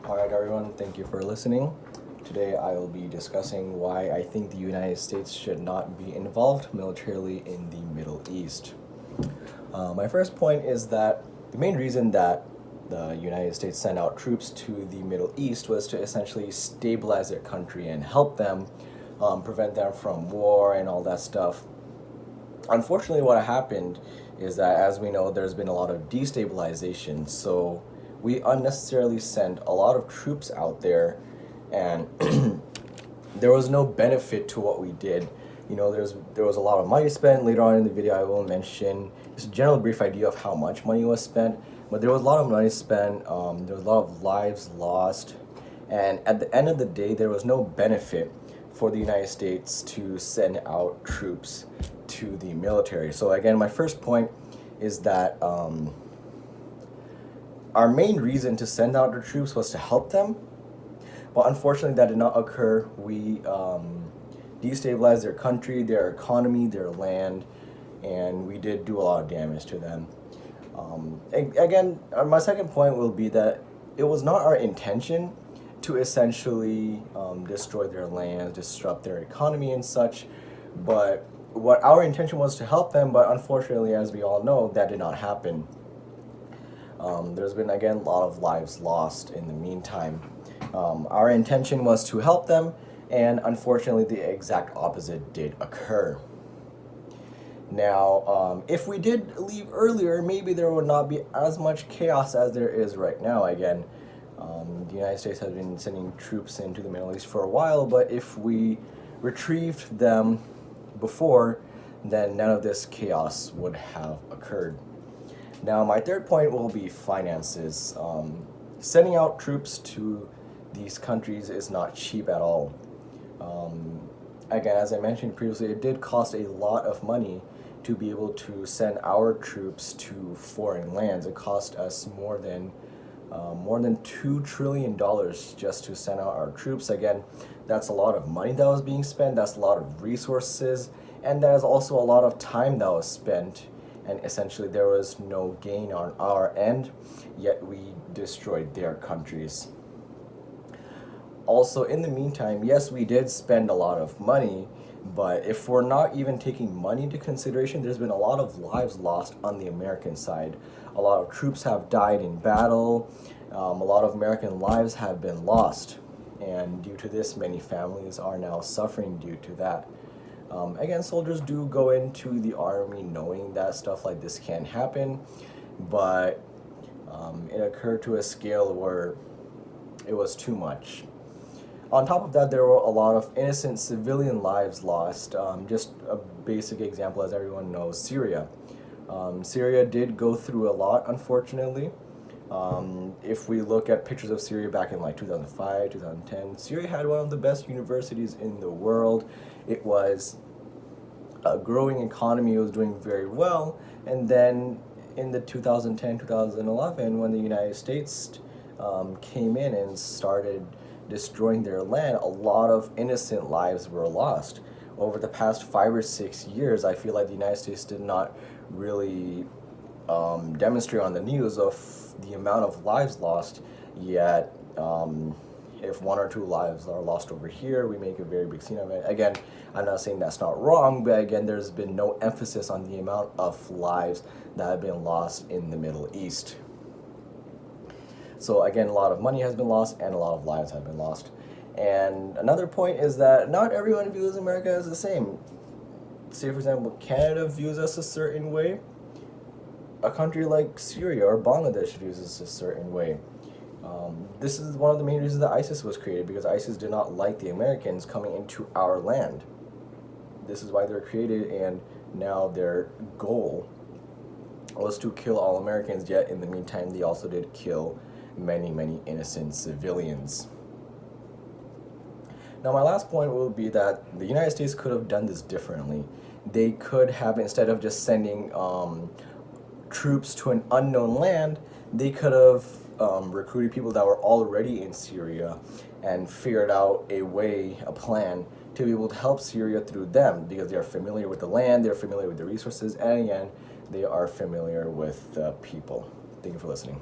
Alright everyone, thank you for listening. Today I will be discussing why I think the United States should not be involved militarily in the Middle East. My first point is that the main reason that the United States sent out troops to the Middle East was to essentially stabilize their country and help them prevent them from war and all that stuff. Unfortunately, what happened is that, as we know, there's been a lot of destabilization, so we unnecessarily sent a lot of troops out there, and there was no benefit to what we did. There was a lot of money spent. Later on in the video, I will mention just a general brief idea of how much money was spent, but there was a lot of money spent, there was a lot of lives lost, and at the end of the day, there was no benefit for the United States to send out troops to the military. So again, my first point is that our main reason to send out the troops was to help them, but unfortunately that did not occur. We destabilized their country, their economy, their land, and we did do a lot of damage to them. Again, my second point will be that it was not our intention to essentially destroy their lands, disrupt their economy and such, but what our intention was to help them, but unfortunately, as we all know, that did not happen. There's been, again, a lot of lives lost in the meantime. Our intention was to help them, and unfortunately, the exact opposite did occur. Now, if we did leave earlier, maybe there would not be as much chaos as there is right now. Again, the United States has been sending troops into the Middle East for a while, but if we retrieved them before, then none of this chaos would have occurred. Now, my third point will be finances. Sending out troops to these countries is not cheap at all. Again, as I mentioned previously, it did cost a lot of money to be able to send our troops to foreign lands. It cost us more than $2 trillion just to send out our troops. Again, that's a lot of money that was being spent, that's a lot of resources, and there's also a lot of time that was spent, and essentially there was no gain on our end, yet we destroyed their countries. Also, in the meantime, yes, we did spend a lot of money, but if we're not even taking money into consideration, there's been a lot of lives lost on the American side. A lot of troops have died in battle. A lot of American lives have been lost. And due to this, many families are now suffering due to that. Again, soldiers do go into the army knowing that stuff like this can happen, but it occurred to a scale where it was too much. On top of that, there were a lot of innocent civilian lives lost. Just a basic example, as everyone knows, Syria. Syria did go through a lot, unfortunately. If we look at pictures of Syria back in like 2005, 2010, Syria had one of the best universities in the world. It was a growing economy, it was doing very well, and then in the 2010, 2011, when the United States came in and started destroying their land, a lot of innocent lives were lost. Over the past 5 or 6 years, I feel like the United States did not really demonstrate on the news of the amount of lives lost, yet if 1 or 2 lives are lost over here, we make a very big scene of it. Again, I'm not saying that's not wrong, but again, there's been no emphasis on the amount of lives that have been lost in the Middle East. So again, a lot of money has been lost and a lot of lives have been lost. And another point is that not everyone views America as the same. Say, for example, Canada views us a certain way. A country like Syria or Bangladesh views us a certain way. This is one of the main reasons that ISIS was created, because ISIS did not like the Americans coming into our land. This is why they're created, and now their goal was to kill all Americans, yet in the meantime they also did kill many, many innocent civilians. Now, my last point will be that the United States could have done this differently. They could have, instead of just sending troops to an unknown land, they could have recruited people that were already in Syria and figured out a plan to be able to help Syria through them, because they are familiar with the land, they're familiar with the resources, and again, they are familiar with the people. Thank you for listening.